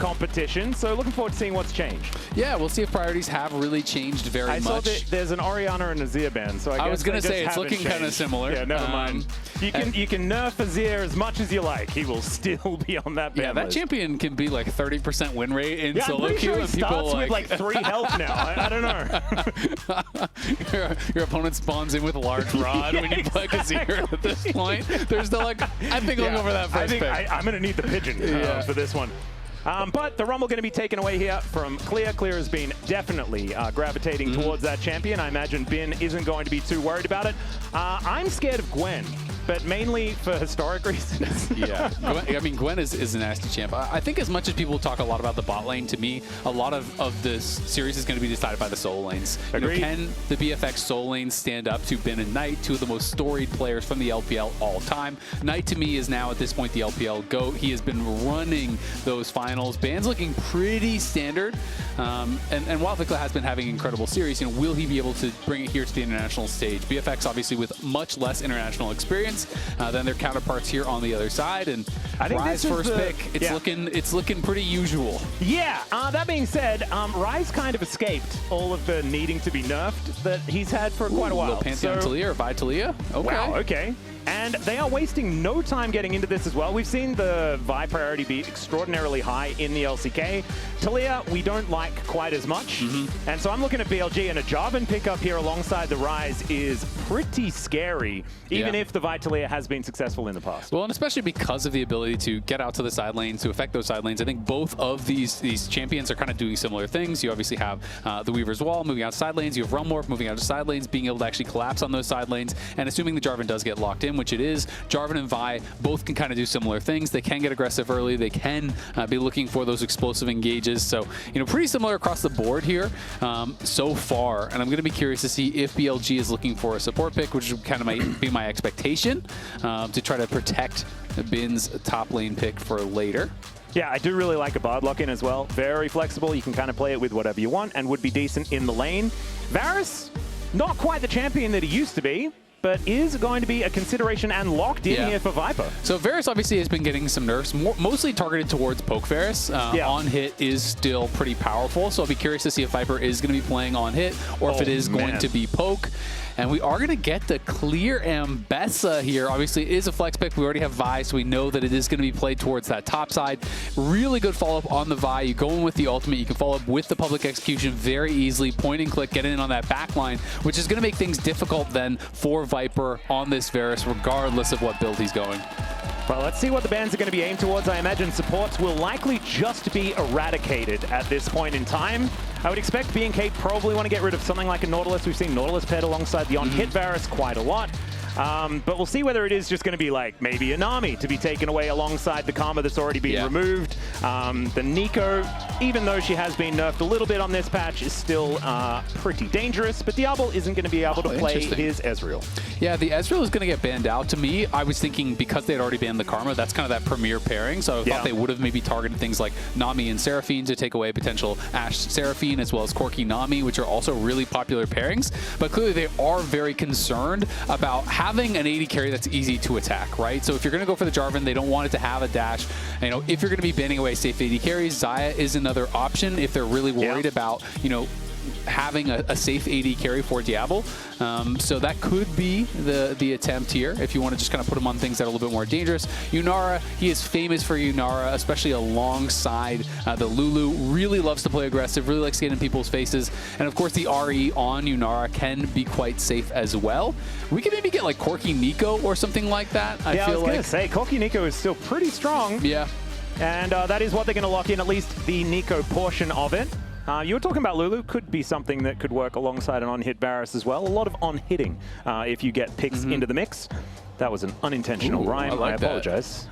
competition, so looking forward to seeing what's changed. Yeah, we'll see if priorities have really changed very much. I saw that there's an Orianna and a Azir ban, so I was going to say it's looking kind of similar. Yeah, never mind. You can nerf Azir as much as you like. He will still be on that ban that list. champion can be like 30% win rate in solo I'm queue, sure and he people starts with like 3 health now. I don't know. your opponent spawns in with a large rod when you play Azir at this point. There's no like, I think I'll go for that first pick. I'm going to need the pigeon for this one. But the Rumble going to be taken away here from Clear. Clear has been definitely gravitating towards that champion. I imagine Bin isn't going to be too worried about it. I'm scared of Gwen, but mainly for historic reasons. Yeah, I mean, Gwen is a nasty champ. I think as much as people talk a lot about the bot lane, to me, a lot of this series is going to be decided by the solo lanes. You know, can the BFX solo lanes stand up to Bin and Knight, two of the most storied players from the LPL all time? Knight, to me, is now at this point the LPL GOAT. He has been running those finals. Ban's looking pretty standard. And while Vicla has been having incredible series, you know, will he be able to bring it here to the international stage? BFX obviously with much less international experience than their counterparts here on the other side, and I think Ryze first pick, it's looking pretty usual. Yeah. That being said, Ryze kind of escaped all of the needing to be nerfed that he's had for quite a while. Little Pantheon Taliyah or Vi Taliyah? Okay. Wow, okay. And they are wasting no time getting into this as well. We've seen the Vi priority be extraordinarily high in the LCK. Taliyah, we don't like quite as much. And so I'm looking at BLG, and a Jarvan pickup here alongside the Ryze is pretty scary, even if the Vi Taliyah has been successful in the past. Well, and especially because of the ability to get out to the side lanes, to affect those side lanes. I think both of these champions are kind of doing similar things. You obviously have the Weaver's Wall moving out side lanes. You have Realm Warp moving out to side lanes, being able to actually collapse on those side lanes. And assuming the Jarvan does get locked in, which it is, Jarvan and Vi both can kind of do similar things. They can get aggressive early. They can be looking for those explosive engages. So, you know, pretty similar across the board here so far. And I'm going to be curious to see if BLG is looking for a support pick, which kind of might be my expectation, to try to protect Bin's top lane pick for later. Yeah, I do really like a Bard lock-in as well. Very flexible. You can kind of play it with whatever you want and would be decent in the lane. Varus, not quite the champion that he used to be, but is going to be a consideration and locked in here for Viper. So Varus obviously has been getting some nerfs, mostly targeted towards poke Varus. On hit is still pretty powerful, so I'll be curious to see if Viper is going to be playing on hit or if it is going to be poke. And we are going to get the clear Ambessa here. Obviously, it is a flex pick. We already have Vi, so we know that it is going to be played towards that top side. Really good follow-up on the Vi. You go in with the ultimate. You can follow up with the public execution very easily. Point and click, get in on that back line, which is going to make things difficult then for Viper on this Varus, regardless of what build he's going. Well, let's see what the bans are going to be aimed towards. I imagine supports will likely just be eradicated at this point in time. I would expect BNK probably want to get rid of something like a Nautilus. We've seen Nautilus paired alongside the on-hit Varus quite a lot. But we'll see whether it is just going to be like maybe a Nami to be taken away alongside the Karma that's already been removed. The Neeko, even though she has been nerfed a little bit on this patch, is still pretty dangerous. But Diable isn't going to be able to play his Ezreal. Yeah, the Ezreal is going to get banned out. To me, I was thinking because they had already banned the Karma, that's kind of that premier pairing. So I thought they would have maybe targeted things like Nami and Seraphine to take away potential Ashe Seraphine, as well as Corki Nami, which are also really popular pairings. But clearly they are very concerned about having an AD carry that's easy to attack, right? So if you're going to go for the Jarvan, they don't want it to have a dash. You know, if you're going to be banning away safe AD carries, Xayah is another option if they're really worried about, you know, having a safe AD carry for Diable. So that could be the attempt here if you want to just kind of put him on things that are a little bit more dangerous. Yunara, he is famous for Yunara, especially alongside the Lulu. Really loves to play aggressive, really likes to get in people's faces. And of course the RE on Yunara can be quite safe as well. We could maybe get like Corki Neeko or something like that. I feel was going to say, Corki Neeko is still pretty strong. Yeah. And that is what they're going to lock in, at least the Neeko portion of it. You were talking about Lulu, could be something that could work alongside an on-hit Varus as well. A lot of on-hitting if you get picks into the mix. That was an unintentional rhyme. I apologize.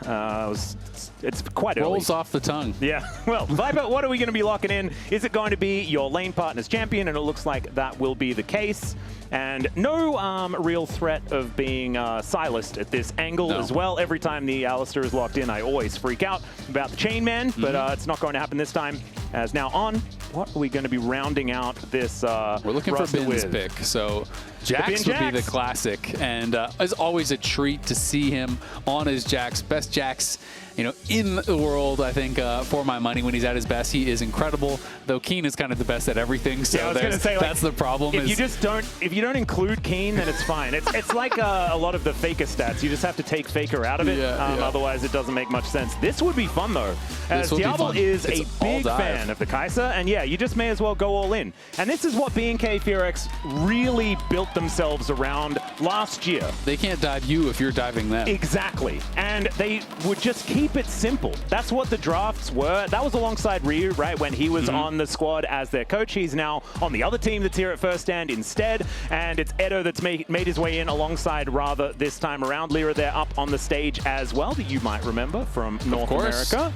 It's quite early. Rolls off the tongue. Yeah. Well, Viper, what are we going to be locking in? Is it going to be your lane partner's champion? And it looks like that will be the case. And no real threat of being silenced at this angle as well. Every time the Alistar is locked in, I always freak out about the chain man, but it's not going to happen this time. As now on, what are we going to be rounding out this We're looking for Bin's with? pick. So Jax would be the classic, and it's always a treat to see him on his Jax. Best Jax, you know, in the world, I think, for my money. When he's at his best, he is incredible. Though Keen is kind of the best at everything, so I was gonna say, like, that's the problem. If you don't include Keen, then it's fine. It's like a lot of the Faker stats. You just have to take Faker out of it. Otherwise, it doesn't make much sense. This would be fun though, as Diable is a big fan of the Kaisa, and yeah, you just may as well go all in. And this is what BNK FEARX really built themselves around last year. They can't dive you if you're diving them. Exactly. And they would just keep it simple. That's what the drafts were. That was alongside Ryu, right, when he was on the squad as their coach. He's now on the other team that's here at First Stand instead, and it's Edo that's made his way in alongside Rather this time around. Lyra there up on the stage as well, that you might remember from North America.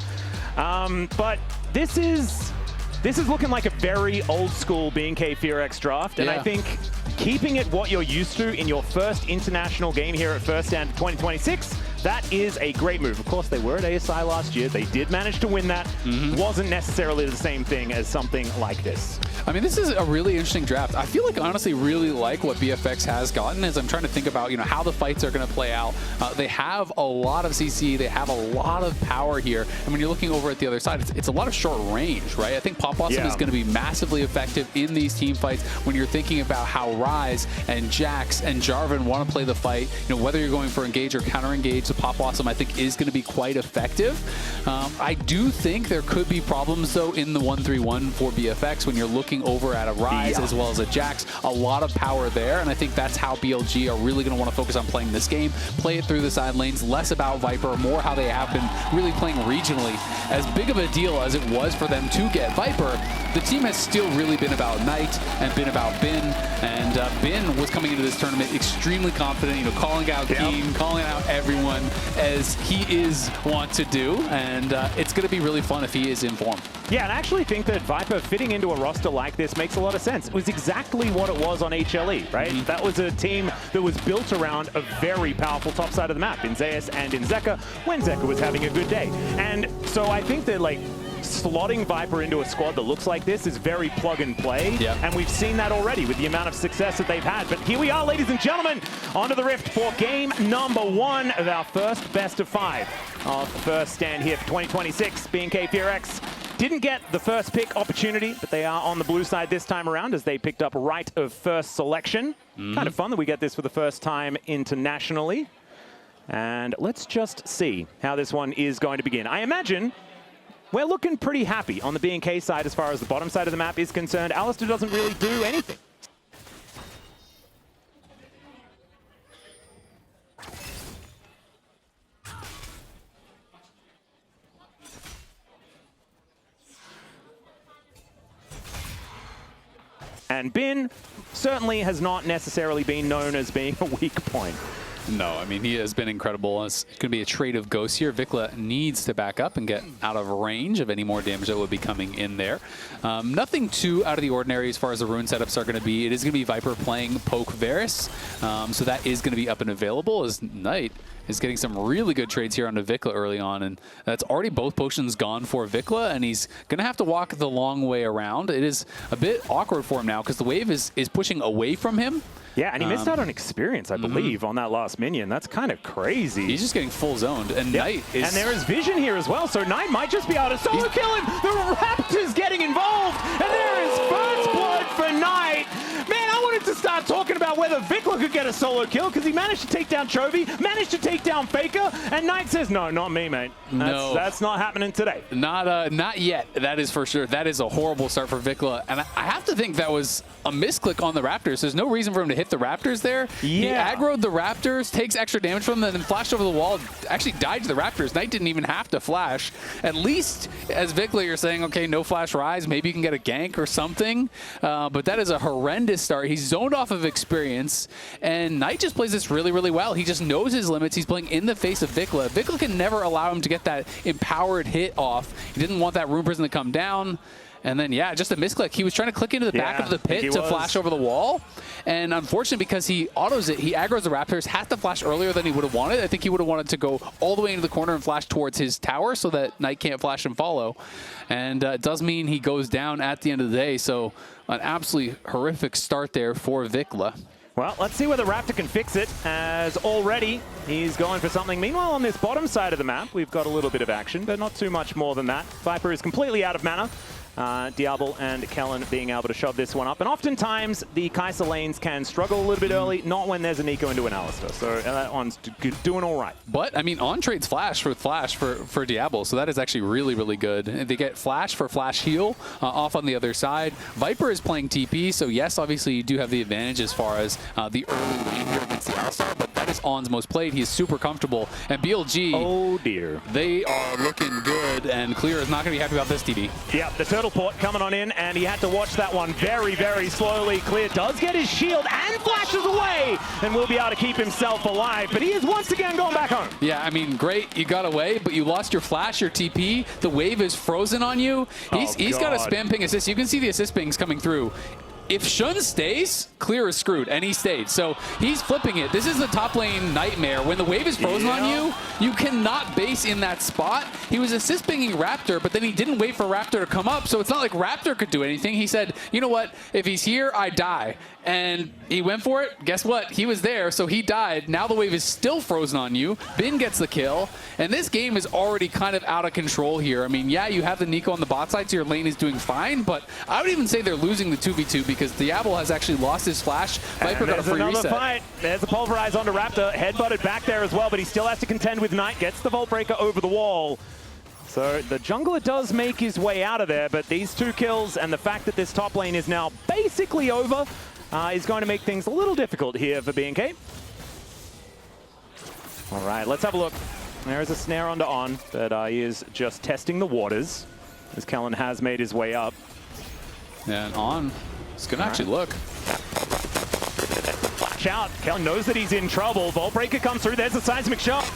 But this is looking like a very old school BNK FEARX draft, and I think keeping it what you're used to in your first international game here at First Stand 2026, that is a great move. Of course, they were at ASI last year. They did manage to win that. Wasn't necessarily the same thing as something like this. I mean, this is a really interesting draft. I feel like, honestly, really like what BFX has gotten as I'm trying to think about, you know, how the fights are going to play out. They have a lot of CC. They have a lot of power here. And when you're looking over at the other side, it's a lot of short range, right? I think Pop Blossom is going to be massively effective in these team fights when you're thinking about how Ryze and Jax and Jarvan want to play the fight. You know, whether you're going for engage or counter engage, the Pop Blossom, I think, is going to be quite effective. I do think there could be problems, though, in the 1-3-1 for BFX when you're looking over at a Ryze as well as a Jax. A lot of power there, and I think that's how BLG are really going to want to focus on playing this game. Play it through the side lanes, less about Viper, more how they have been really playing regionally. As big of a deal as it was for them to get Viper, the team has still really been about Knight and been about Bin, and Bin was coming into this tournament extremely confident, you know, calling out Keen, calling out everyone as he is wont to do, and it's going to be really fun if he is in form. Yeah, and I actually think that Viper fitting into a roster like this makes a lot of sense. It was exactly what it was on HLE, right? That was a team that was built around a very powerful top side of the map in Zeus and in Zeka when Zeka was having a good day. And so I think that, like, slotting Viper into a squad that looks like this is very plug and play, and we've seen that already with the amount of success that they've had. But here we are, ladies and gentlemen, onto the Rift for game number 1 of our first best of 5 of First Stand here for 2026. BNK FEARX didn't get the first pick opportunity, but they are on the blue side this time around as they picked up right of first selection. Kind of fun that we get this for the first time internationally. And let's just see how this one is going to begin. I imagine we're looking pretty happy on the BNK side as far as the bottom side of the map is concerned. Alistar doesn't really do anything. And Bin certainly has not necessarily been known as being a weak point. No, I mean, he has been incredible. It's going to be a trade of ghosts here. Vicla needs to back up and get out of range of any more damage that would be coming in there. Nothing too out of the ordinary as far as the rune setups are going to be. It is going to be Viper playing Poke Varus, so that is going to be up and available as Knight is getting some really good trades here onto Vicla early on, and that's already both potions gone for Vicla, and he's going to have to walk the long way around. It is a bit awkward for him now because the wave is pushing away from him. Yeah, and he missed out on experience, I believe, on that last minion. That's kind of crazy. He's just getting full zoned, and Knight is... And there is vision here as well, so Knight might just be able to solo kill him. The Raptor's getting involved, and there is first blood for Knight. Man, I wanted to start talking about whether Vicla could get a solo kill, because he managed to take down Chovy, managed to take down Faker, and Knight says, no, not me, mate. That's not happening today. Not yet, that is for sure. That is a horrible start for Vicla, and I have to think that was a misclick on the Raptors. There's no reason for him to hit the Raptors there. He aggroed the Raptors, takes extra damage from them, and then flashed over the wall, actually died to the Raptors. Knight didn't even have to flash. At least, as Vicla, you're saying, okay, no flash Ryze, maybe you can get a gank or something, but that is a horrendous start. He's zoned off off of experience, and Knight just plays this really, really well. He just knows his limits. He's playing in the face of Vicla. Vicla can never allow him to get that empowered hit off. He didn't want that Rune Prison to come down. And then, yeah, just a misclick. He was trying to click into the back of the pit to flash over the wall. And unfortunately, because he autos it, he aggroes the Raptors, has to flash earlier than he would have wanted. I think he would have wanted to go all the way into the corner and flash towards his tower so that Knight can't flash and follow. And it does mean he goes down at the end of the day. So an absolutely horrific start there for Vicla. Well, let's see whether Raptor can fix it, as already he's going for something. Meanwhile, on this bottom side of the map, we've got a little bit of action, but not too much more than that. Viper is completely out of mana. Diable and Kellin being able to shove this one up. And oftentimes, the Kaisa lanes can struggle a little bit early, not when there's a Neeko into an Alistar. So that one's doing all right. But, I mean, on trades Flash for Diable, so that is actually really, really good. And they get Flash for Flash heal off on the other side. Viper is playing TP, so yes, obviously you do have the advantage as far as the early lane here against the Alistar, but that is On's most played. He is super comfortable. And BLG, oh dear, they are looking good, and Clear is not going to be happy about this, TD. Yeah, the turtle port coming on in, and he had to watch that one very, very slowly. Clear does get his shield and flashes away, and will be able to keep himself alive, but he is once again going back home. Yeah, I mean, great, you got away, but you lost your flash, your TP, the wave is frozen on you. He's got a spam ping assist. You can see the assist pings coming through. If Shun stays, Clear is screwed, and he stayed. So he's flipping it. This is the top lane nightmare. When the wave is frozen on you, you cannot base in that spot. He was assist pinging Raptor, but then he didn't wait for Raptor to come up, so it's not like Raptor could do anything. He said, you know what, if he's here, I die. And he went for it. Guess what? He was there, so he died. Now the wave is still frozen on you. Bin gets the kill, and this game is already kind of out of control here. I mean, yeah, you have the Neeko on the bot side, so your lane is doing fine, but I would even say they're losing the 2v2 because Diable has actually lost his flash. Viper got a free reset. Fight. There's a pulverize onto Raptor. Headbutted back there as well, but he still has to contend with Knight. Gets the Vault Breaker over the wall. So the jungler does make his way out of there, but these 2 kills and the fact that this top lane is now basically over is going to make things a little difficult here for BNK. All right, let's have a look. There is a snare onto On, but he is just testing the waters as Kellin has made his way up. And On is going to actually look. Flash out. Kellin knows that he's in trouble. Vault Breaker comes through. There's a seismic shot.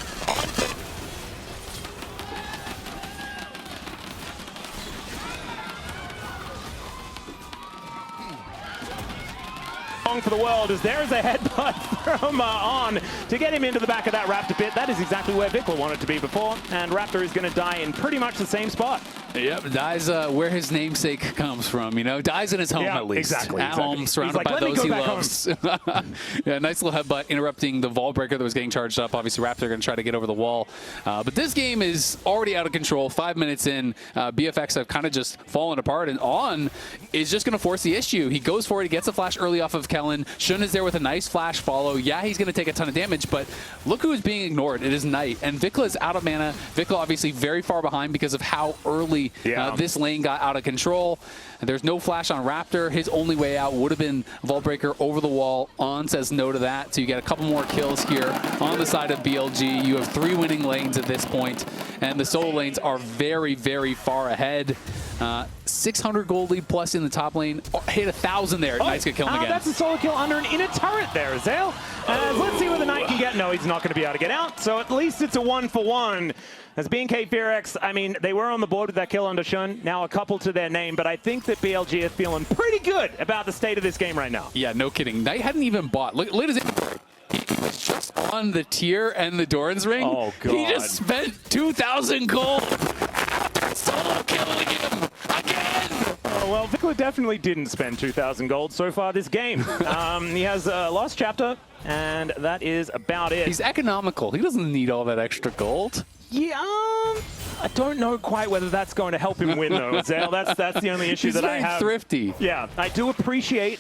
For the world, as there is a headbutt from On to get him into the back of that Raptor pit. That is exactly where Vicla wanted to be before, and Raptor is going to die in pretty much the same spot. Yep, dies where his namesake comes from, you know, dies in his home at least. Exactly. At home, surrounded by those he loves. Yeah, nice little headbutt interrupting the Vault Breaker that was getting charged up. Obviously, Raptor going to try to get over the wall. But this game is already out of control. 5 minutes in, BFX have kind of just fallen apart, and On is just going to force the issue. He goes for it. He gets a flash early off of Kellin. Shun is there with a nice flash follow. Yeah, he's going to take a ton of damage, but look who is being ignored. It is Knight, and Vicla is out of mana. Vicla obviously very far behind because of how early this lane got out of control. There's no flash on Raptor. His only way out would have been Vault Breaker over the wall. On says no to that, so you get a couple more kills here on the side of BLG. You have 3 winning lanes at this point, and the solo lanes are very, very far ahead. 600 gold lead plus in the top lane. Hit 1,000 there. Knight's gonna kill him again. That's a solo kill under an inner turret there, Azael. Let's see where the Knight can get. No, he's not going to be able to get out, so at least it's a 1-for-1. As BNK FEARX, I mean, they were on the board with that kill under Shun, now a couple to their name, but I think that BLG is feeling pretty good about the state of this game right now. Yeah, no kidding. Knight hadn't even bought. Look at his inventory. He was just on the tier and the Doran's ring. Oh, God. He just spent 2,000 gold after solo killing him again. Oh, well, Vicla definitely didn't spend 2,000 gold so far this game. He has a lost chapter, and that is about it. He's economical. He doesn't need all that extra gold. Yeah, I don't know quite whether that's going to help him win, though, Azael. That's the only issue that I have. He's very thrifty. Yeah, I do appreciate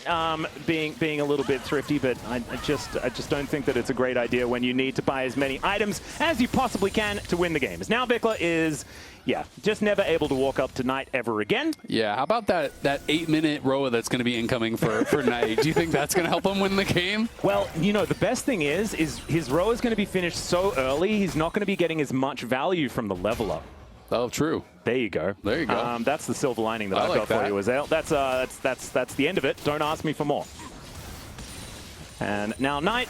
being a little bit thrifty, but I just don't think that it's a great idea when you need to buy as many items as you possibly can to win the games. Now Vicla is, yeah, just never able to walk up to Knight ever again. Yeah, how about that 8-minute Roa that's going to be incoming for Knight? Do you think that's going to help him win the game? Well, you know, the best thing is his Roa is going to be finished so early, he's not going to be getting as much value from the level up. Oh, true. There you go. There you go. That's the silver lining that I've got for you, Azael. That's the end of it. Don't ask me for more. And now Knight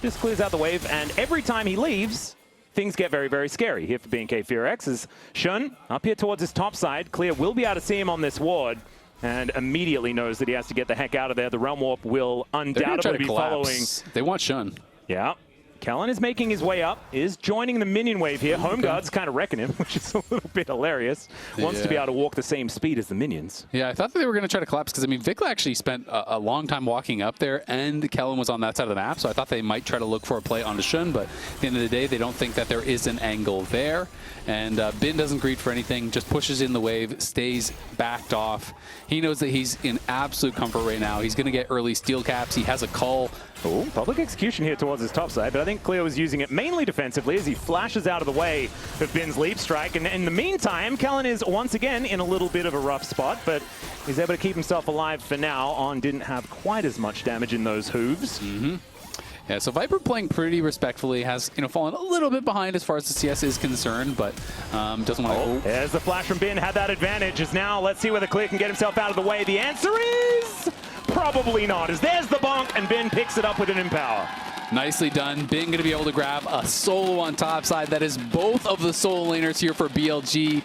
just clears out the wave, and every time he leaves, things get very, very scary here for BNK FEARX. As Shun up here towards his top side, Clear will be able to see him on this ward, and immediately knows that he has to get the heck out of there. The Realm Warp will undoubtedly be following. They want Shun. Yeah. Kellin is making his way up, is joining the minion wave here. Home Guard's kind of wrecking him, which is a little bit hilarious. Wants to be able to walk the same speed as the minions. Yeah, I thought that they were going to try to collapse because, I mean, Vicla actually spent a long time walking up there, and Kellin was on that side of the map, so I thought they might try to look for a play on the Shun, but at the end of the day, they don't think that there is an angle there. And Bin doesn't greet for anything, just pushes in the wave, stays backed off. He knows that he's in absolute comfort right now. He's going to get early steel caps. He has a cull. Oh, public execution here towards his top side, but I think Cleo was using it mainly defensively as he flashes out of the way of Bin's leap strike. And in the meantime, Kellin is once again in a little bit of a rough spot, but he's able to keep himself alive for now. On didn't have quite as much damage in those hooves. Yeah, so Viper playing pretty respectfully, has fallen a little bit behind as far as the CS is concerned, but doesn't want to. There's the flash from Bin, had that advantage. As now, let's see whether Clear can get himself out of the way. The answer is probably not, as there's the bonk, and Bin picks it up with an empower. Nicely done. Bin going to be able to grab a solo on top side. That is both of the solo laners here for BLG.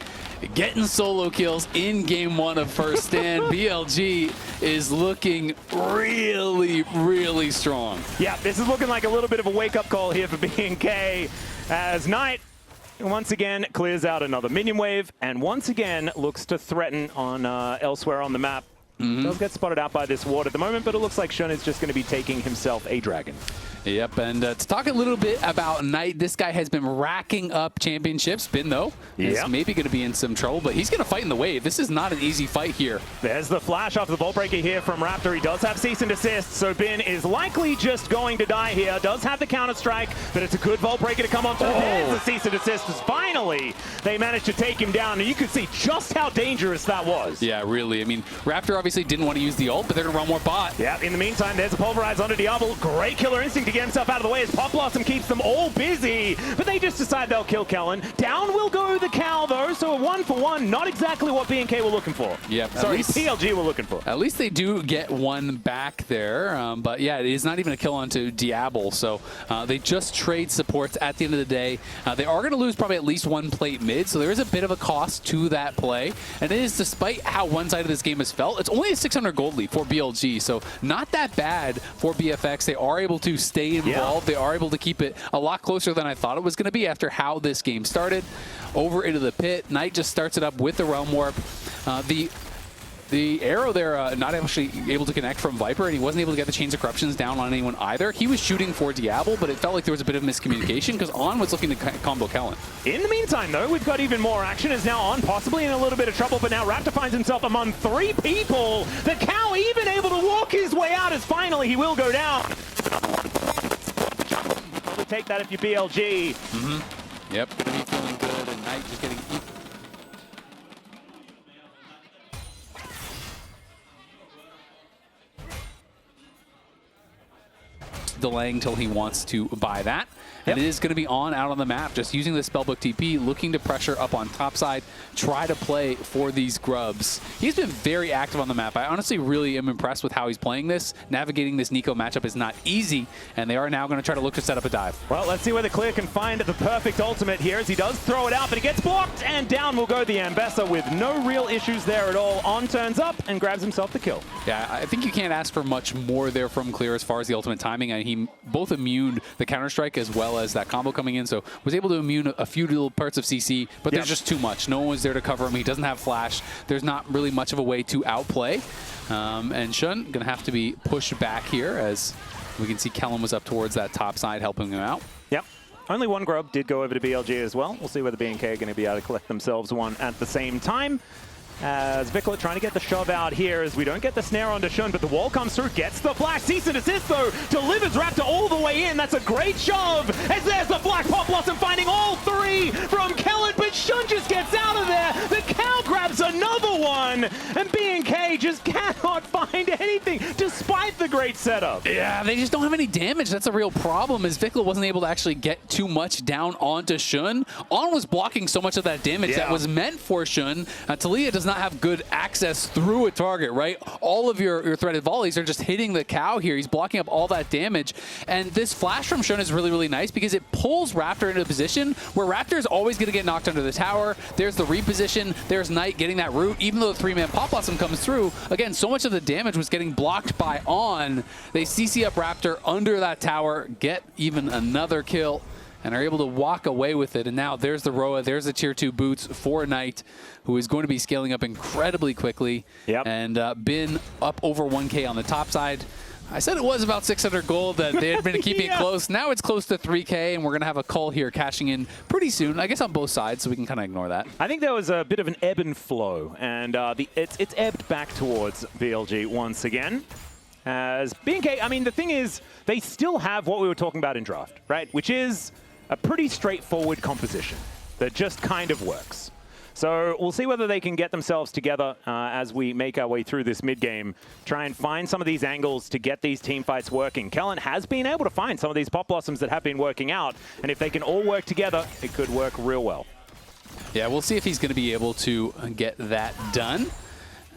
Getting solo kills in game 1 of First Stand. BLG is looking really, really strong. Yeah, this is looking like a little bit of a wake-up call here for BNK, as Knight once again clears out another minion wave, and once again looks to threaten on elsewhere on the map. Does get spotted out by this ward at the moment, but it looks like Shun is just going to be taking himself a dragon. Yep, and to talk a little bit about Knight, this guy has been racking up championships. Bin, though, is maybe going to be in some trouble, but he's going to fight in the wave. This is not an easy fight here. There's the flash off the Vault Breaker here from Raptor. He does have cease and desist, so Bin is likely just going to die here. Does have the counter-strike, but it's a good Vault Breaker to come on through. There's the cease and desist. Finally, they managed to take him down, and you could see just how dangerous that was. Yeah, really. I mean, Raptor obviously didn't want to use the ult, but they're going to run more bot. Yeah, in the meantime, there's a Pulverize onto Diable. Great killer instinct to get himself out of the way as Pop Blossom keeps them all busy, but they just decide they'll kill Kellin. Down will go the Cow, though, so a 1-for-1, not exactly what BNK were looking for. Yep. Sorry, PLG were looking for. At least they do get one back there, but yeah, it is not even a kill onto Diable, so they just trade supports at the end of the day. They are going to lose probably at least one plate mid, so there is a bit of a cost to that play, and it is, despite how one-sided this game has felt, it's only a 600 gold lead for BLG, so not that bad for BFX. They are able to stay involved. They are able to keep it a lot closer than I thought it was going to be after how this game started. Over into the pit. Knight just starts it up with the Realm Warp. The arrow there, not actually able to connect from Viper, and he wasn't able to get the Chains of Corruptions down on anyone either. He was shooting for Diable, but it felt like there was a bit of miscommunication because On was looking to combo Kellin. In the meantime, though, we've got even more action. Is now On possibly in a little bit of trouble, but now Raptor finds himself among 3 people. The Cow even able to walk his way out as finally he will go down. Probably take that if you're BLG. Yep, gonna be feeling good, and Knight just getting delaying till he wants to buy that. And it is going to be On out on the map, just using the Spellbook TP, looking to pressure up on top side, try to play for these grubs. He's been very active on the map. I honestly really am impressed with how he's playing this. Navigating this Neeko matchup is not easy, and they are now going to try to look to set up a dive. Well, let's see whether Clear can find the perfect ultimate here, as he does throw it out, but he gets blocked, and down will go the Ambessa with no real issues there at all. On turns up and grabs himself the kill. Yeah, I think you can't ask for much more there from Clear as far as the ultimate timing, and he both immuned the Counter-Strike as well as that combo coming in, so was able to immune a few little parts of CC, but there's just too much. No one was there to cover him. He doesn't have flash. There's not really much of a way to outplay. And Shun going to have to be pushed back here, as we can see Kellin was up towards that top side helping him out. Yep. Only one grub did go over to BLG as well. We'll see whether BNK are going to be able to collect themselves one at the same time. As Vicla trying to get the shove out here, as we don't get the snare onto Shun, but the wall comes through, gets the flash, cease and desist though, delivers Raptor all the way in. That's a great shove, as there's the Black Pop Blossom finding all 3 from Kellin, but Shun just gets out of there. The Cow grabs another one, and BNK just cannot find anything, despite the great setup. Yeah, they just don't have any damage. That's a real problem, as Vicla wasn't able to actually get too much down onto Shun. On was blocking so much of that damage that was meant for Shun. Taliyah doesn't not have good access through a target, right? All of your threaded volleys are just hitting the cow here. He's blocking up all that damage. And this flash from Shun is really, really nice because it pulls Raptor into a position where Raptor is always going to get knocked under the tower. There's the reposition. There's Knight getting that root. Even though the 3-man Pop Blossom comes through, again, so much of the damage was getting blocked by On. They CC up Raptor under that tower, get even another kill, and are able to walk away with it. And now there's the Roa, there's the tier 2 boots for Knight, who is going to be scaling up incredibly quickly. Yep. And been up over 1K on the top side. I said it was about 600 gold, that they had been keeping it close. Now it's close to 3K, and we're going to have a call here cashing in pretty soon, I guess on both sides, so we can kind of ignore that. I think there was a bit of an ebb and flow, and it's ebbed back towards BLG once again. As BNK, I mean, the thing is, they still have what we were talking about in draft, right? Which is a pretty straightforward composition that just kind of works. So we'll see whether they can get themselves together as we make our way through this mid-game, try and find some of these angles to get these team fights working. Kellin has been able to find some of these Pop Blossoms that have been working out, and if they can all work together, it could work real well. Yeah, we'll see if he's going to be able to get that done.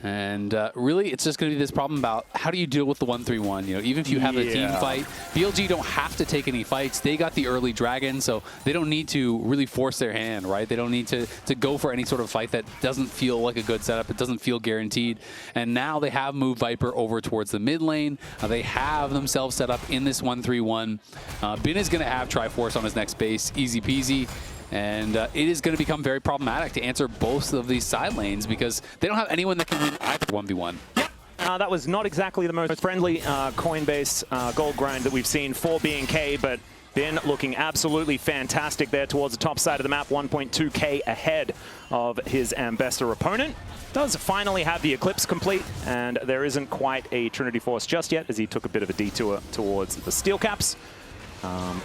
And really, it's just going to be this problem about how do you deal with the 1-3-1? You know, even if you have a team fight, BLG don't have to take any fights. They got the early dragon, so they don't need to really force their hand, right? They don't need to go for any sort of fight that doesn't feel like a good setup. It doesn't feel guaranteed. And now they have moved Viper over towards the mid lane. They have themselves set up in this 1-3-1. Bin is going to have Triforce on his next base, easy peasy. And it is going to become very problematic to answer both of these side lanes because they don't have anyone that can win either 1v1. That was not exactly the most friendly Coinbase gold grind that we've seen for BNK, but Bin looking absolutely fantastic there towards the top side of the map, 1.2k ahead of his Ambessa opponent. Does finally have the Eclipse complete, and there isn't quite a Trinity Force just yet as he took a bit of a detour towards the Steel Caps.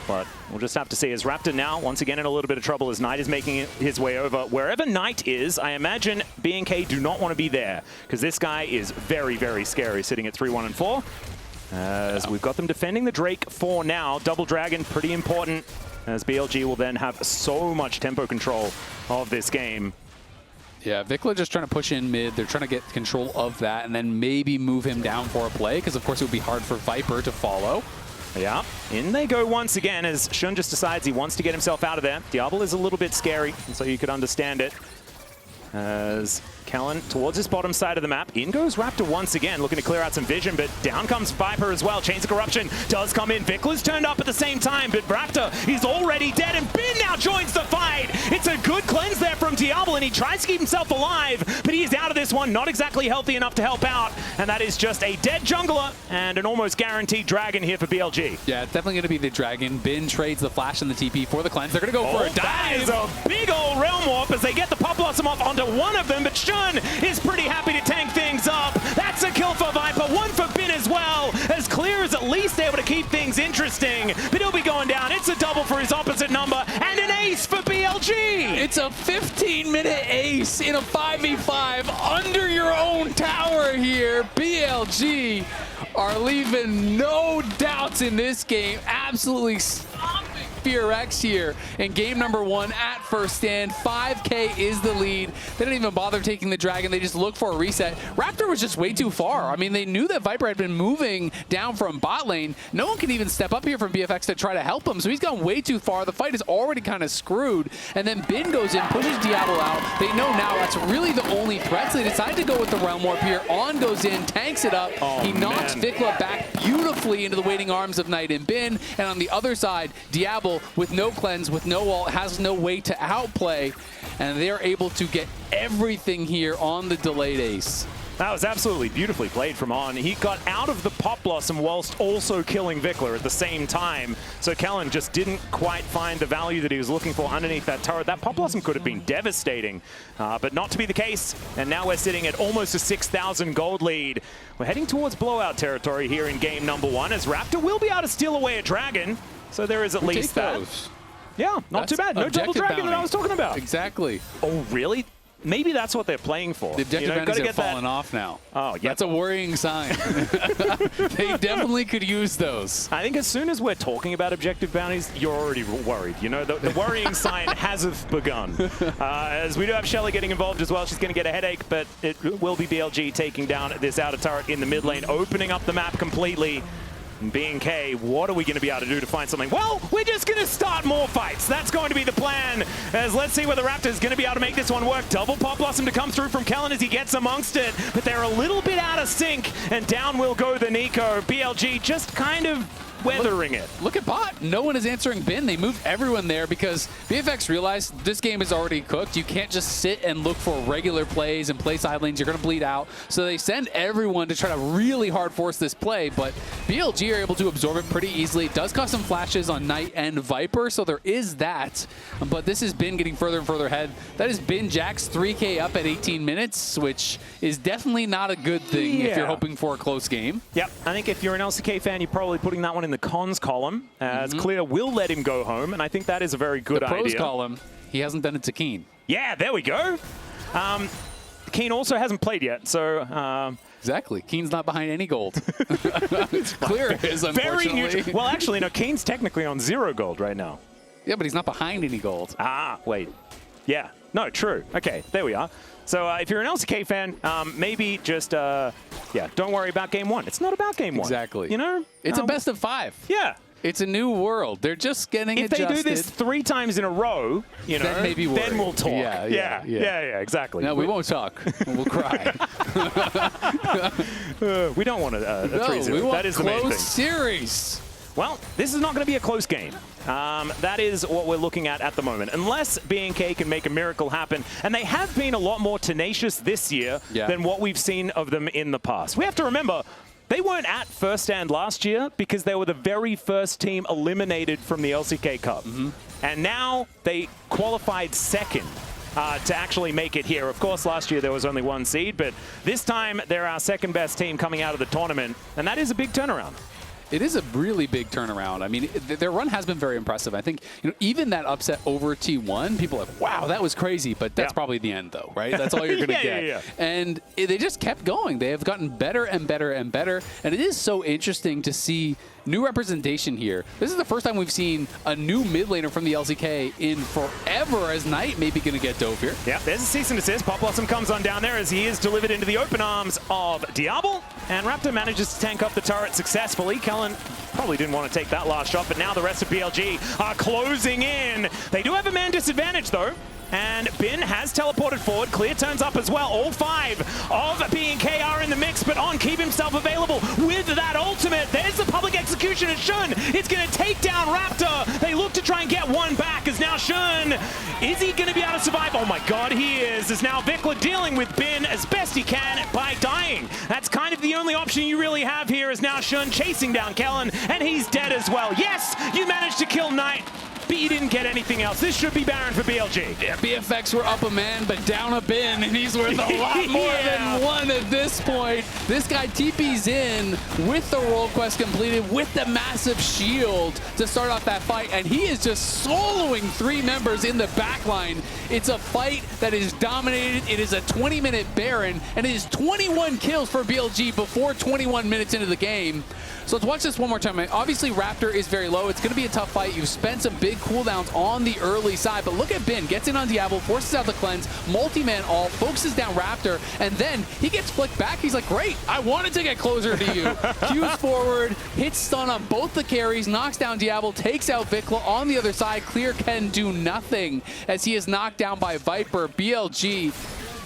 But we'll just have to see as Raptor now, once again, in a little bit of trouble as Knight is making his way over. Wherever Knight is, I imagine BNK do not want to be there because this guy is very, very scary, sitting at 3-1 and 4. As we've got them defending the Drake for now. Double Dragon, pretty important, as BLG will then have so much tempo control of this game. Yeah, Vicla just trying to push in mid. They're trying to get control of that and then maybe move him down for a play because, of course, it would be hard for Viper to follow. Yeah, in they go once again as Shun just decides he wants to get himself out of there. Diable is a little bit scary, and so you could understand it. As Kellin towards his bottom side of the map. In goes Raptor once again, looking to clear out some vision, but down comes Viper as well. Chains of Corruption does come in. Vicla's turned up at the same time, but Raptor is already dead, and Bin now joins the fight. It's a good cleanse there from Diable, and he tries to keep himself alive, but he is out of this one, not exactly healthy enough to help out, and that is just a dead jungler and an almost guaranteed dragon here for BLG. Yeah, it's definitely going to be the dragon. Bin trades the flash and the TP for the cleanse. They're going to go for a dive. That is a big old Realm Warp as they get the Pop Blossom off onto one of them, but Shun is pretty happy to tank things up. That's a kill for Viper, one for Bin as well, as Clear is at least able to keep things interesting, but he'll be going down. It's a double for his opposite number, and an ace for BLG. It's a 15-minute ace in a 5v5 under your own tower here. BLG are leaving no doubts in this game. Absolutely stomping FEARX here in game number 1 at first stand. 5K is the lead. They didn't even bother taking the dragon. They just looked for a reset. Raptor was just way too far. I mean, they knew that Viper had been moving down from bot lane. No one can even step up here from BFX to try to help him, so he's gone way too far. The fight is already kind of screwed, and then Bin goes in, pushes Diable out. They know now that's really the only threat, so they decide to go with the Realm Warp here. On goes in, tanks it up. He knocks Vicla back beautifully into the waiting arms of Knight and Bin, and on the other side, Diable with no cleanse, with no ult, has no way to outplay, and they're able to get everything here on the delayed ace. That was absolutely beautifully played from On. He got out of the Pop Blossom whilst also killing Vicla at the same time. So Kellin just didn't quite find the value that he was looking for underneath that turret. That Pop Blossom could have been devastating, but not to be the case. And now we're sitting at almost a 6,000 gold lead. We're heading towards blowout territory here in game number 1, as Raptor will be able to steal away a dragon. So there is at least that. Those. Yeah, not too bad. No double dragon that I was talking about. Exactly. Oh, really? maybe that's what they're playing for. The objective bounties are falling off now. Oh, yeah. That's a worrying sign. They definitely could use those. I think as soon as we're talking about objective bounties, you're already worried. You know, the worrying sign hasn't begun. As we do have Shelly getting involved as well. She's going to get a headache, but it will be BLG taking down this outer turret in the mid lane, opening up the map completely. And BNK, what are we going to be able to do to find something? Well, we're just going to start more fights. That's going to be the plan. As let's see whether Raptor is going to be able to make this one work. Double Pop Blossom to come through from Kellin as he gets amongst it. But they're a little bit out of sync. And down will go the Neeko. BLG just kind of weathering it. Look at bot. No one is answering bin. They moved everyone there because BFX realized this game is already cooked. You can't just sit and look for regular plays and play side lanes. You're going to bleed out. So they send everyone to try to really hard force this play, but BLG are able to absorb it pretty easily. It does cost some flashes on Knight and Viper, so there is that. But this has been getting further and further ahead. That has been Jack's 3K up at 18 minutes, which is definitely not a good thing if you're hoping for a close game. Yep. I think if you're an LCK fan, you're probably putting that one in the cons column, as Clear will let him go home, and I think that is a very good idea. The pros column, he hasn't done it to Keen. Yeah, there we go. Keen also hasn't played yet, so... Exactly. Keen's not behind any gold. Clear is, unfortunately. Very neutral. Well, actually, no, Keen's technically on 0 gold right now. Yeah, but he's not behind any gold. Ah, wait. Yeah. No, true. Okay, there we are. So if you're an LCK fan, maybe just, don't worry about game one. It's not about game one. Exactly. You know? It's a best of 5. Yeah. It's a new world. They're just getting adjusted. If they do this 3 times in a row, you know, then we'll talk. Yeah, exactly. No, we won't talk. We'll cry. We don't want a 3-0. We want that is the main thing. Close series. Well, this is not going to be a close game. That is what we're looking at the moment. Unless BNK can make a miracle happen. And they have been a lot more tenacious this year than what we've seen of them in the past. We have to remember, they weren't at first stand last year because they were the very first team eliminated from the LCK Cup. And now they qualified second to actually make it here. Of course, last year there was only 1 seed, but this time they're our second best team coming out of the tournament. And that is a big turnaround. It is a really big turnaround. I mean, their run has been very impressive. I think, you know, even that upset over T1, people are like, wow, that was crazy. But that's probably the end, though, right? That's all you're going to get. And they just kept going. They have gotten better and better and better. And it is so interesting to see new representation here. This is the first time we've seen a new mid laner from the LCK in forever, as Knight maybe going to get dove here. Yeah, there's a cease and desist. Pop Blossom comes on down there as he is delivered into the open arms of Diable. And Raptor manages to tank up the turret successfully. Kellin probably didn't want to take that last shot, but now the rest of BLG are closing in. They do have a man disadvantage, though. And Bin has teleported forward. Clear turns up as well. All 5 of BNK are in the mix, but On keep himself available with that ultimate. There's the public execution at Shun. It's going to take down Raptor. They look to try and get one back as now Shun. Is he going to be able to survive? Oh my god, he is. As now Vicla dealing with Bin as best he can by dying. That's kind of the only option you really have here is now Shun chasing down Kellin, and he's dead as well. Yes, you managed to kill Knight, but you didn't get anything else. This should be Baron for BLG. Yeah, BFX were up a man, but down a bin, and he's worth a lot more than 1 at this point. This guy TP's in with the role quest completed, with the massive shield to start off that fight, and he is just soloing 3 members in the backline. It's a fight that is dominated. It is a 20-minute Baron, and it is 21 kills for BLG before 21 minutes into the game. So let's watch this one more time. Obviously, Raptor is very low. It's going to be a tough fight. You've spent some big cooldowns on the early side, but look at Bin. Gets in on Diable, forces out the cleanse, multi-man ult, focuses down Raptor, and then he gets flicked back. He's like, great, I wanted to get closer to you. Qs forward, hits stun on both the carries, knocks down Diable, takes out Vicla on the other side. Clear can do nothing as he is knocked down by Viper. BLG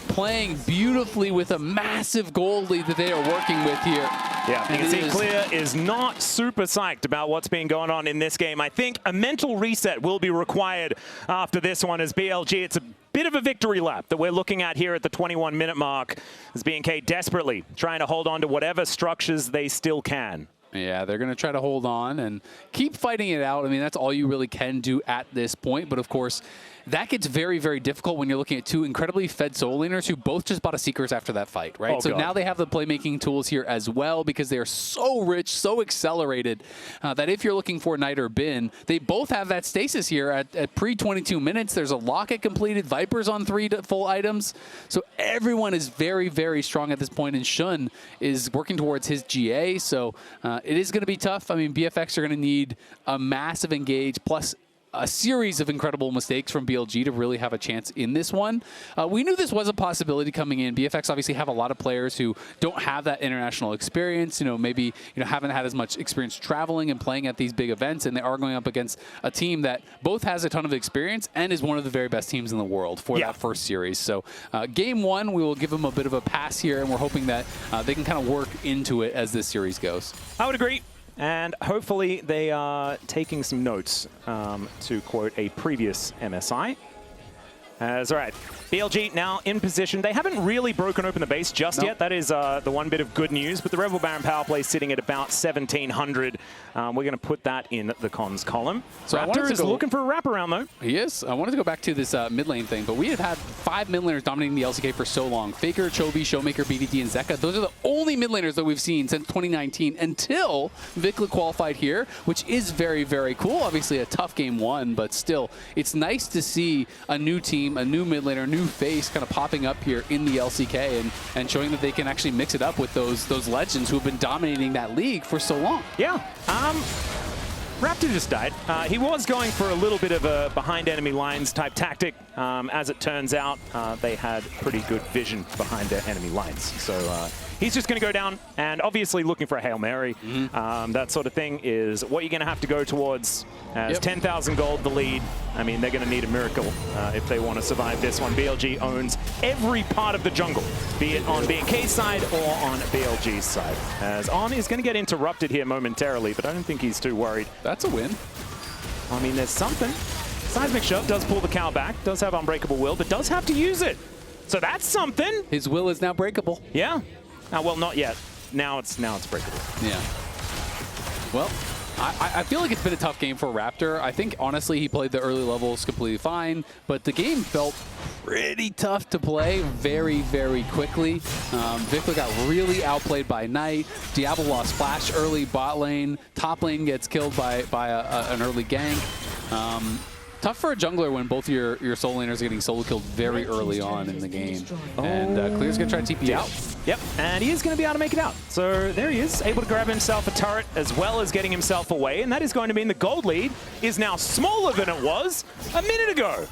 playing beautifully with a massive gold lead that they are working with here. Yeah, you can see Clear is not super psyched about what's been going on in this game. I think a mental reset will be required after this one as BLG. It's a bit of a victory lap that we're looking at here at the 21-minute mark as BNK desperately trying to hold on to whatever structures they still can. Yeah, they're going to try to hold on and keep fighting it out. I mean, that's all you really can do at this point. But of course, that gets very, very difficult when you're looking at two incredibly fed solo laners who both just bought a Seekers after that fight, right? Oh, so God. now they have the playmaking tools here as well because they are so rich, so accelerated that if you're looking for Knight or Bin, they both have that stasis here at pre-22 minutes. There's a locket completed, Viper's on 3 full items. So everyone is very, very strong at this point, and Shun is working towards his GA. So it is going to be tough. I mean, BFX are going to need a massive engage plus a series of incredible mistakes from BLG to really have a chance in this one. We knew this was a possibility coming in. BFX obviously have a lot of players who don't have that international experience, maybe haven't had as much experience traveling and playing at these big events, and they are going up against a team that both has a ton of experience and is one of the very best teams in the world for that first series. So game one, we will give them a bit of a pass here, and we're hoping that they can kind of work into it as this series goes. I would agree. And hopefully they are taking some notes, to quote a previous MSI. All right, BLG now in position. They haven't really broken open the base just yet. That is the one bit of good news. But the Rebel Baron power play sitting at about 1,700. We're going to put that in the cons column. So Raptor is looking for a wraparound, though. He is. I wanted to go back to this mid lane thing, but we have had 5 mid laners dominating the LCK for so long. Faker, Chovy, Showmaker, BDD, and Zeka. Those are the only mid laners that we've seen since 2019 until Vicla qualified here, which is very, very cool. Obviously a tough game one, but still, it's nice to see a new team, a new mid laner, new face kind of popping up here in the LCK and showing that they can actually mix it up with those legends who have been dominating that league for so long. Yeah. Raptor just died. He was going for a little bit of a behind enemy lines type tactic. As it turns out, they had pretty good vision behind their enemy lines. So he's just going to go down, and obviously looking for a Hail Mary. That sort of thing is what you're going to have to go towards. As 10,000 gold the lead, I mean, they're going to need a miracle if they want to survive this one. BLG owns every part of the jungle, be it on BNK's side or on BLG's side. As On is going to get interrupted here momentarily, but I don't think he's too worried. That's a win. I mean, there's something. Seismic Shove does pull the cow back, does have Unbreakable Will, but does have to use it. So that's something. His will is now breakable. Yeah. Well, not yet. Now it's breakable. Yeah. Well, I feel like it's been a tough game for Raptor. I think, honestly, he played the early levels completely fine, but the game felt pretty tough to play very, very quickly. Vicla got really outplayed by Knight. Diable lost Flash early bot lane. Top lane gets killed by an early gank. Tough for a jungler when both your solo laners are getting solo killed very early on in the game. And Clear's going to try to TP out. Yep, and he is going to be able to make it out. So there he is, able to grab himself a turret as well as getting himself away. And that is going to mean the gold lead is now smaller than it was a minute ago.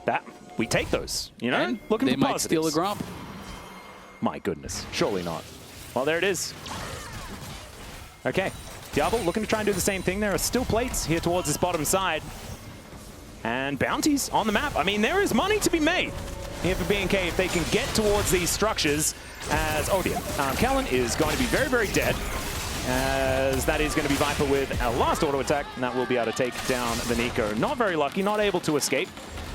That we take those, And looking they for might positives. steal a Gromp. My goodness, surely not. Well, there it is. Okay, Diable looking to try and do the same thing. There are still plates here towards this bottom side. And bounties on the map. I mean, there is money to be made here for BNK if they can get towards these structures. As, oh dear, Kellin is going to be very, very dead. As that is going to be Viper with a last auto attack, and that will be able to take down the Neeko. Not very lucky, not able to escape.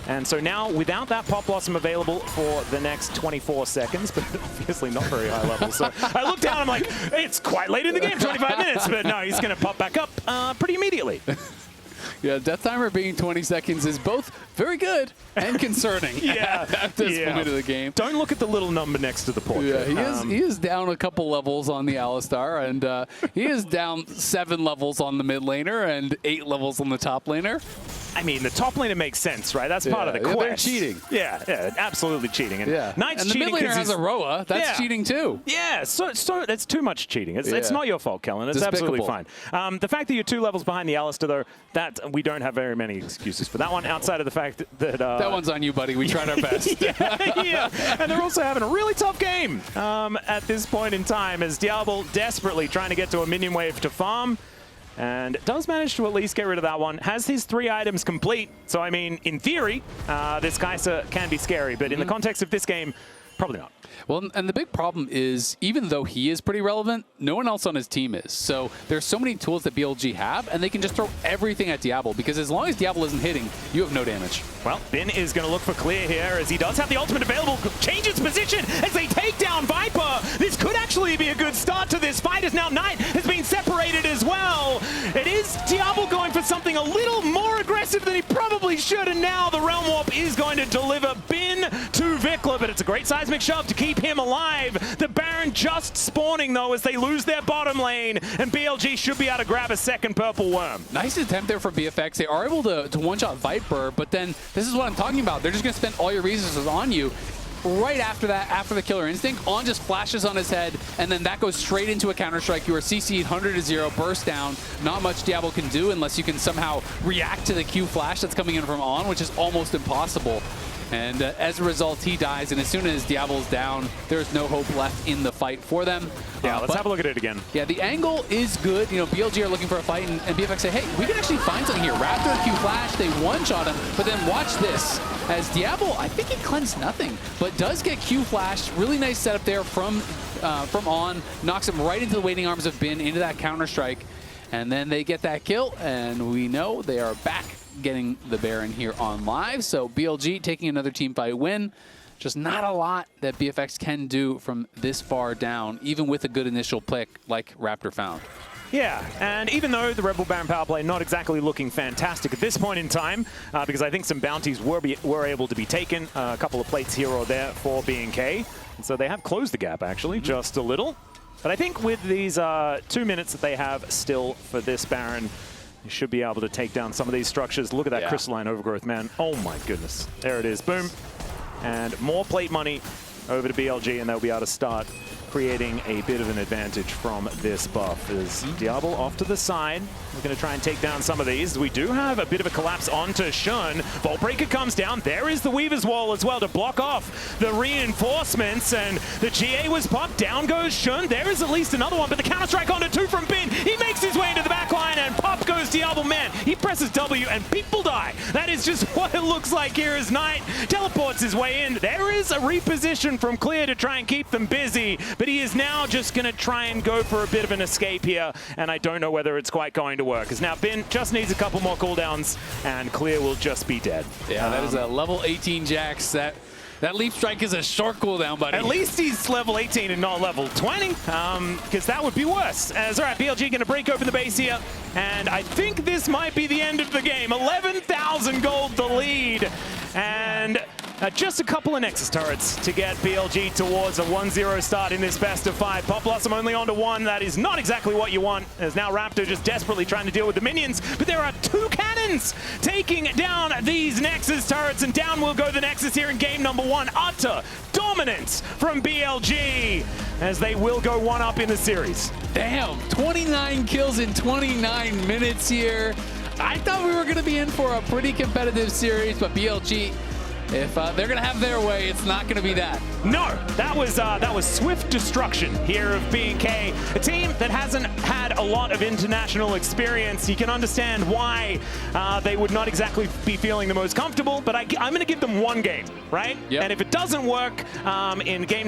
And so now, without that Pop Blossom available for the next 24 seconds, but obviously not very high level. So I look down, I'm like, it's quite late in the game, 25 minutes. But no, he's going to pop back up pretty immediately. Yeah, death timer being 20 seconds is both very good and concerning at this point of the game. Don't look at the little number next to the portrait. Yeah, he is down a couple levels on the Alistar, and he is down 7 levels on the mid laner and 8 levels on the top laner. I mean, the top laner makes sense, right? That's part of the quest. They're cheating. Yeah, absolutely cheating. And Knight's and the cheating mid laner has a Roa. That's cheating too. Yeah, so it's too much cheating. It's not your fault, Kellin. It's absolutely fine. The fact that you're 2 levels behind the Alistar, though, that we don't have very many excuses for that one, outside of the fact that... that one's on you, buddy. We tried our best. yeah, and they're also having a really tough game at this point in time, as Diable desperately trying to get to a minion wave to farm. And does manage to at least get rid of that one. Has his 3 items complete. So, I mean, in theory, this Kaisa can be scary. But in the context of this game, probably not. Well, and the big problem is, even though he is pretty relevant, no one else on his team is. So there's so many tools that BLG have, and they can just throw everything at Diable, because as long as Diable isn't hitting, you have no damage. Well, Bin is going to look for clear here, as he does have the ultimate available. Changes position as they take down Viper. This could actually be a good start to this fight, as now Knight has been separated as well. It is Diable going for something a little more aggressive than he probably should, and now the Realm Warp is going to deliver Bin to Vicla, but it's a great seismic shove to keep him alive. The Baron just spawning, though, as they lose their bottom lane, and BLG should be able to grab a second purple worm. Nice attempt there from BFX. They are able to one-shot Viper, but then this is what I'm talking about. They're just going to spend all your resources on you. Right after that, after the Killer Instinct, On just flashes on his head, and then that goes straight into a Counter-Strike. You are CC'd 100-0, burst down. Not much Diable can do unless you can somehow react to the Q flash that's coming in from On, which is almost impossible. And as a result, he dies, and as soon as Diable's down, there's no hope left in the fight for them. Yeah, let's have a look at it again. Yeah, the angle is good. You know, BLG are looking for a fight, and BFX say, hey, we can actually find something here. Raptor Q flash, they one-shot him, but then watch this. As Diable, I think he cleansed nothing, but does get Q flashed. Really nice setup there from On. Knocks him right into the waiting arms of Bin, into that Counter-Strike. And then they get that kill, and we know they are back getting the Baron here on live. So BLG taking another team fight win. Just not a lot that BFX can do from this far down, even with a good initial pick like Raptor found. Yeah, and even though the Rebel Baron power play not exactly looking fantastic at this point in time, because I think some bounties were able to be taken, a couple of plates here or there for BNK, and so they have closed the gap actually, just a little. But I think with these 2 minutes that they have still for this Baron, you should be able to take down some of these structures. Look at that crystalline overgrowth, man. Oh my goodness. There it is. Boom. And more plate money over to BLG, and they'll be able to start creating a bit of an advantage from this buff. As Diable off to the side. We're going to try and take down some of these. We do have a bit of a collapse onto Shun. Vault Breaker comes down. There is the Weaver's Wall as well to block off the reinforcements, and the GA was popped. Down goes Shun. There is at least another one, but the Counter-Strike onto 2 from Bin. He makes his way into the back line, and pop goes Diable. Man, he presses W, and people die. That is just what it looks like here as Knight teleports his way in. There is a reposition from Clear to try and keep them busy, but he is now just going to try and go for a bit of an escape here, and I don't know whether it's quite going to work, because now Bin just needs a couple more cooldowns, and Clear will just be dead. Yeah, that is a level 18 Jax. That Leap Strike is a short cooldown, buddy. At least he's level 18 and not level 20, because that would be worse. As all right, BLG going to break open the base here, and I think this might be the end of the game. 11,000 gold the lead, and just a couple of Nexus turrets to get BLG towards a 1-0 start in this best of 5. Pop Blossom only onto 1. That is not exactly what you want, as now Raptor just desperately trying to deal with the minions. But there are 2 cannons taking down these Nexus turrets, and down will go the Nexus here in game number 1. Utter dominance from BLG, as they will go 1-up in the series. Damn, 29 kills in 29 minutes here. I thought we were going to be in for a pretty competitive series, but BLG, if they're going to have their way, it's not going to be that. No, that was swift destruction here of BNK, a team that hasn't had a lot of international experience. You can understand why they would not exactly be feeling the most comfortable, but I'm going to give them 1 game, right? Yep. And if it doesn't work in game